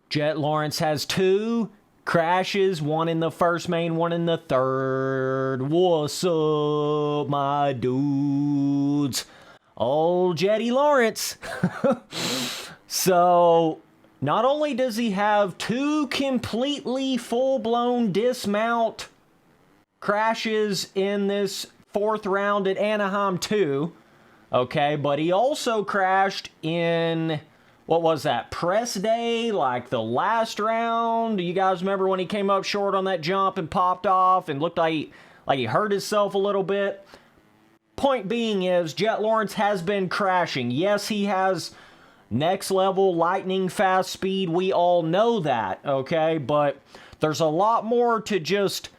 Jett Lawrence has 2 crashes, 1 in the first main, 1 in the third. What's up, my dudes? Old Jetty Lawrence. So, not only does he have 2 completely full-blown dismount crashes in this 4th round at Anaheim 2, okay, but he also crashed in, what was that, press day, like the last round. Do you guys remember when he came up short on that jump and popped off and looked like he hurt himself a little bit? Point being is, Jett Lawrence has been crashing. Yes, he has next level lightning fast speed. We all know that, okay? But there's a lot more to just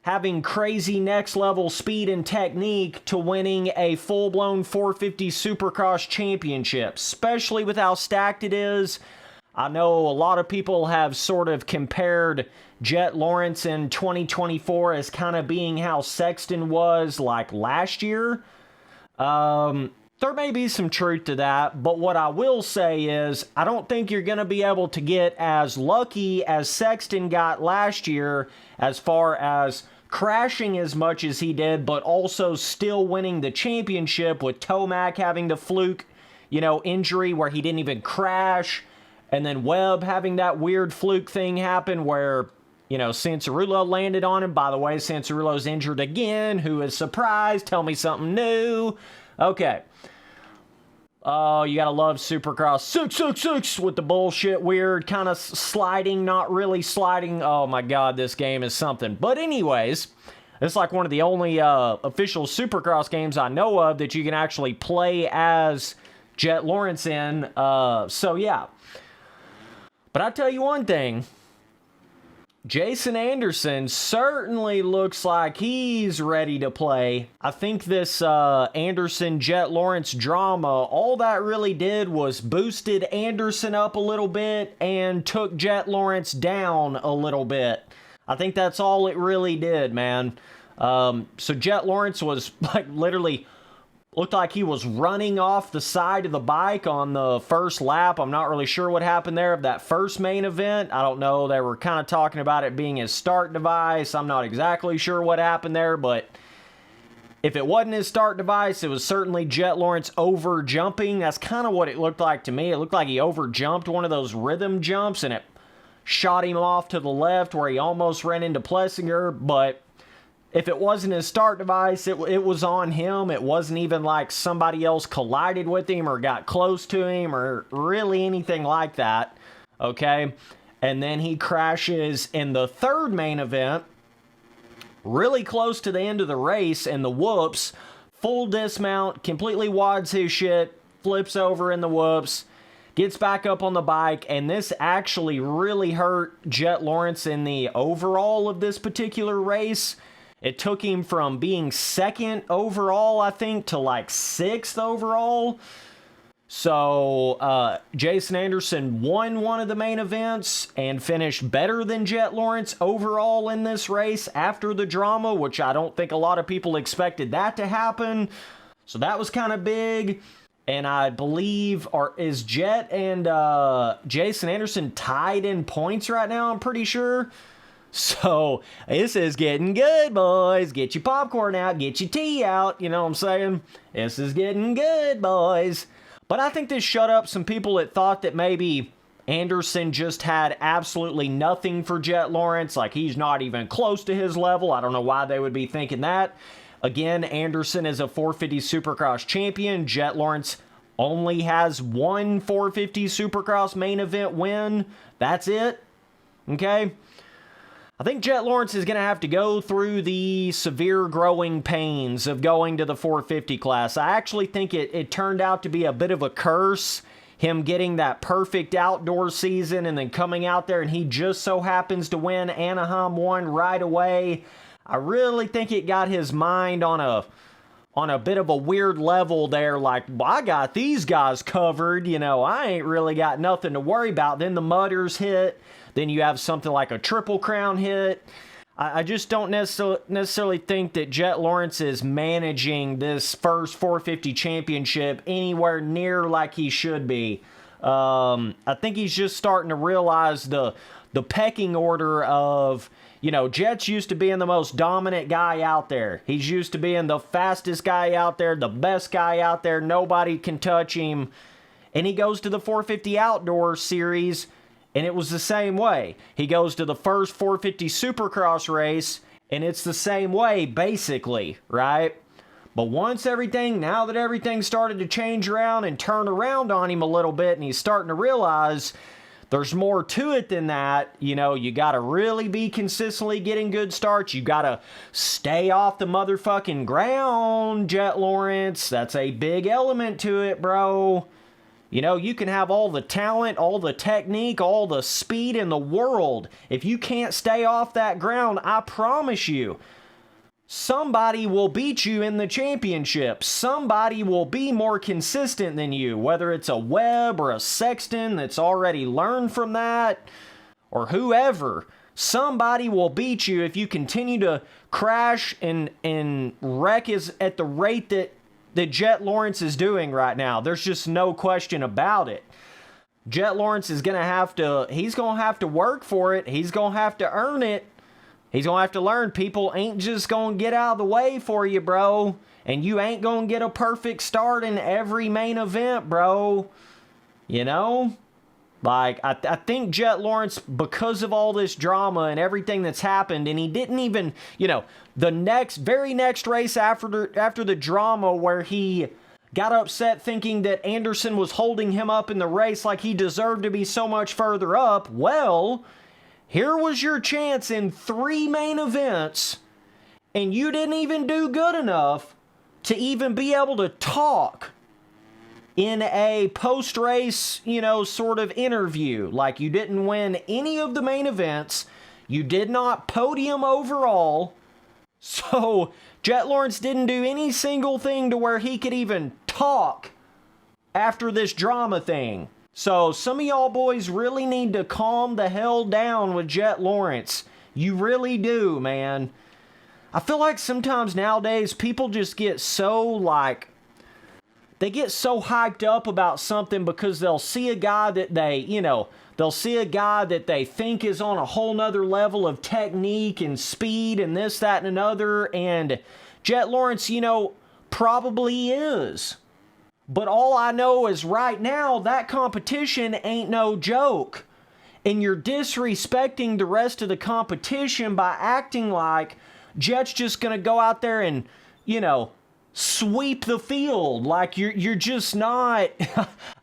having crazy next level speed and technique to winning a full-blown 450 Supercross championship, especially with how stacked it is. I know a lot of people have sort of compared Jett Lawrence in 2024 as kind of being how Sexton was like last year. There may be some truth to that, but what I will say is I don't think you're going to be able to get as lucky as Sexton got last year as far as crashing as much as he did, but also still winning the championship, with Tomac having the fluke, injury where he didn't even crash, and then Webb having that weird fluke thing happen where, Cianciarulo landed on him. By the way, Cianciarulo's injured again. Who is surprised? Tell me something new. Okay. Oh, you gotta love Supercross 666 with the bullshit weird kind of sliding, not really sliding. Oh my god, this game is something. But anyways, it's like one of the only official Supercross games I know of that you can actually play as Jett Lawrence in. So yeah. But I tell you one thing. Jason Anderson certainly looks like he's ready to play. I think this Anderson-Jett Lawrence drama, all that really did was boosted Anderson up a little bit and took Jett Lawrence down a little bit. I think that's all it really did, man. So Jett Lawrence was like literally looked like he was running off the side of the bike on the first lap. I'm not really sure what happened there of that first main event. I don't know. They were kind of talking about it being his start device. I'm not exactly sure what happened there, but if it wasn't his start device, it was certainly Jett Lawrence over jumping. That's kind of what it looked like to me. It looked like he over jumped one of those rhythm jumps and it shot him off to the left where he almost ran into Plessinger, but if it wasn't his start device, it was on him. It wasn't even like somebody else collided with him or got close to him or really anything like that, okay? And then he crashes in the third main event, really close to the end of the race, and the whoops, full dismount, completely wads his shit, flips over in the whoops, gets back up on the bike, and this actually really hurt Jett Lawrence in the overall of this particular race. It took him from being 2nd overall, I think, to like 6th overall. So, Jason Anderson won one of the main events and finished better than Jett Lawrence overall in this race after the drama, which I don't think a lot of people expected that to happen. So that was kind of big. And I believe, is Jett and Jason Anderson tied in points right now, I'm pretty sure. So, this is getting good, boys. Get your popcorn out, get your tea out, you know what I'm saying? This is getting good, boys. But I think this shut up some people that thought that maybe Anderson just had absolutely nothing for Jett Lawrence, like he's not even close to his level. I don't know why they would be thinking that. Again, Anderson is a 450 Supercross champion. Jett Lawrence only has one 450 Supercross main event win. That's it. Okay? I think Jett Lawrence is going to have to go through the severe growing pains of going to the 450 class. I actually think it turned out to be a bit of a curse, him getting that perfect outdoor season and then coming out there and he just so happens to win Anaheim 1 right away. I really think it got his mind on a bit of a weird level there, like, well, I got these guys covered, I ain't really got nothing to worry about. Then the mutters hit. Then you have something like a Triple Crown hit. I just don't necessarily think that Jett Lawrence is managing this first 450 championship anywhere near like he should be. I think he's just starting to realize the pecking order of, you know, Jett's used to being the most dominant guy out there. He's used to being the fastest guy out there, the best guy out there. Nobody can touch him. And he goes to the 450 Outdoor Series, and it was the same way. He goes to the first 450 Supercross race, and it's the same way, basically, right? But now that everything started to change around and turn around on him a little bit, and he's starting to realize there's more to it than that. You know, you got to really be consistently getting good starts. You got to stay off the motherfucking ground, Jett Lawrence. That's a big element to it, bro. You know, you can have all the talent, all the technique, all the speed in the world. If you can't stay off that ground, I promise you, somebody will beat you in the championship. Somebody will be more consistent than you, whether it's a Webb or a Sexton that's already learned from that, or whoever. Somebody will beat you if you continue to crash and wreck at the rate that Jett Lawrence is doing right now. There's just no question about it. Jett Lawrence is going to have to work for it. He's going to have to earn it. He's going to have to learn people ain't just going to get out of the way for you, bro. And you ain't going to get a perfect start in every main event, bro. You know? Like, I think Jett Lawrence, because of all this drama and everything that's happened, and he didn't even, you know, the very next race after the drama where he got upset thinking that Anderson was holding him up in the race like he deserved to be so much further up, well, here was your chance in 3 main events, and you didn't even do good enough to even be able to talk in a post-race, you know, sort of interview. Like, you didn't win any of the main events. You did not podium overall. So, Jett Lawrence didn't do any single thing to where he could even talk after this drama thing. So, some of y'all boys really need to calm the hell down with Jett Lawrence. You really do, man. I feel like sometimes nowadays people just get so, like, they get so hyped up about something because they'll see a guy that they'll see a guy that they think is on a whole nother level of technique and speed and this, that, and another. And Jett Lawrence, you know, probably is. But all I know is right now, that competition ain't no joke. And you're disrespecting the rest of the competition by acting like Jett's just going to go out there and, you know, sweep the field. Like, you're just not,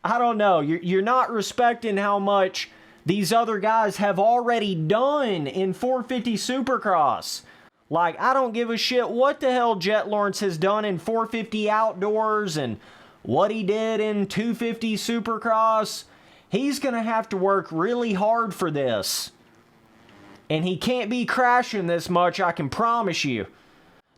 I don't know, you're not respecting how much these other guys have already done in 450 Supercross. Like, I don't give a shit what the hell Jett Lawrence has done in 450 Outdoors and what he did in 250 Supercross. He's going to have to work really hard for this. And he can't be crashing this much, I can promise you.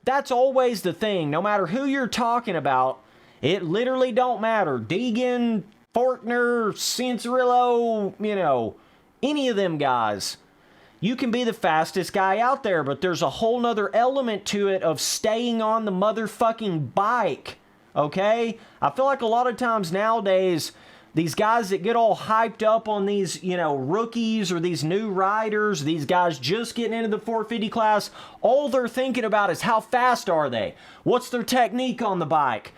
That's always the thing. No matter who you're talking about, it literally don't matter. Deegan, Forkner, Cianciarillo, you know, any of them guys. You can be the fastest guy out there, but there's a whole nother element to it of staying on the motherfucking bike, okay? I feel like a lot of times nowadays, these guys that get all hyped up on these, you know, rookies or these new riders, these guys just getting into the 450 class, all they're thinking about is how fast are they? What's their technique on the bike?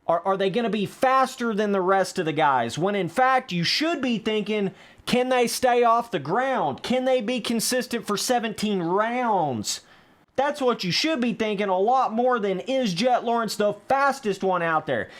Are they going to be faster than the rest of the guys? When in fact, you should be thinking, can they stay off the ground? Can they be consistent for 17 rounds? That's what you should be thinking a lot more than, is Jett Lawrence the fastest one out there?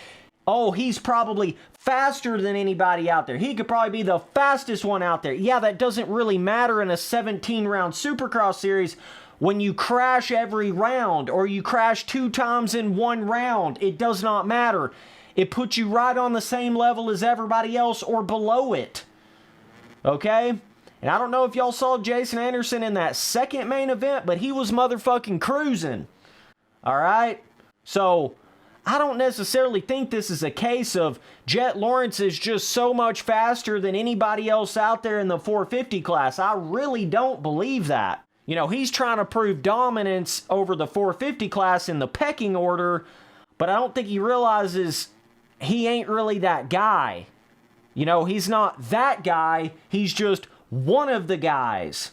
Oh, he's probably faster than anybody out there. He could probably be the fastest one out there. Yeah, that doesn't really matter in a 17-round Supercross series when you crash every round or you crash 2 times in 1 round. It does not matter. It puts you right on the same level as everybody else or below it. Okay? And I don't know if y'all saw Jason Anderson in that second main event, but he was motherfucking cruising. Alright? So, I don't necessarily think this is a case of Jett Lawrence is just so much faster than anybody else out there in the 450 class. I really don't believe that. You know, he's trying to prove dominance over the 450 class in the pecking order, but I don't think he realizes he ain't really that guy. You know, he's not that guy. He's just one of the guys.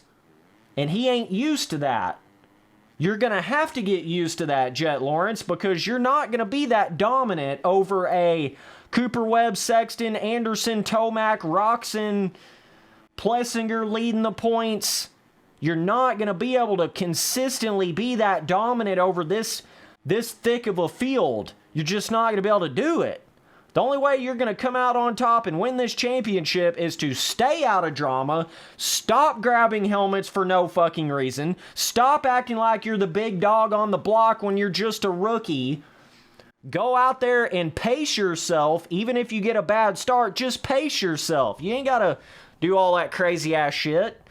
And he ain't used to that. You're going to have to get used to that, Jett Lawrence, because you're not going to be that dominant over a Cooper Webb, Sexton, Anderson, Tomac, Roxon, Plessinger leading the points. You're not going to be able to consistently be that dominant over this thick of a field. You're just not going to be able to do it. The only way you're going to come out on top and win this championship is to stay out of drama, stop grabbing helmets for no fucking reason, stop acting like you're the big dog on the block when you're just a rookie. Go out there and pace yourself. Even if you get a bad start, just pace yourself. You ain't got to do all that crazy ass shit.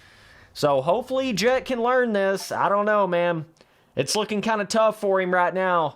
So hopefully Jett can learn this. I don't know, man. It's looking kind of tough for him right now.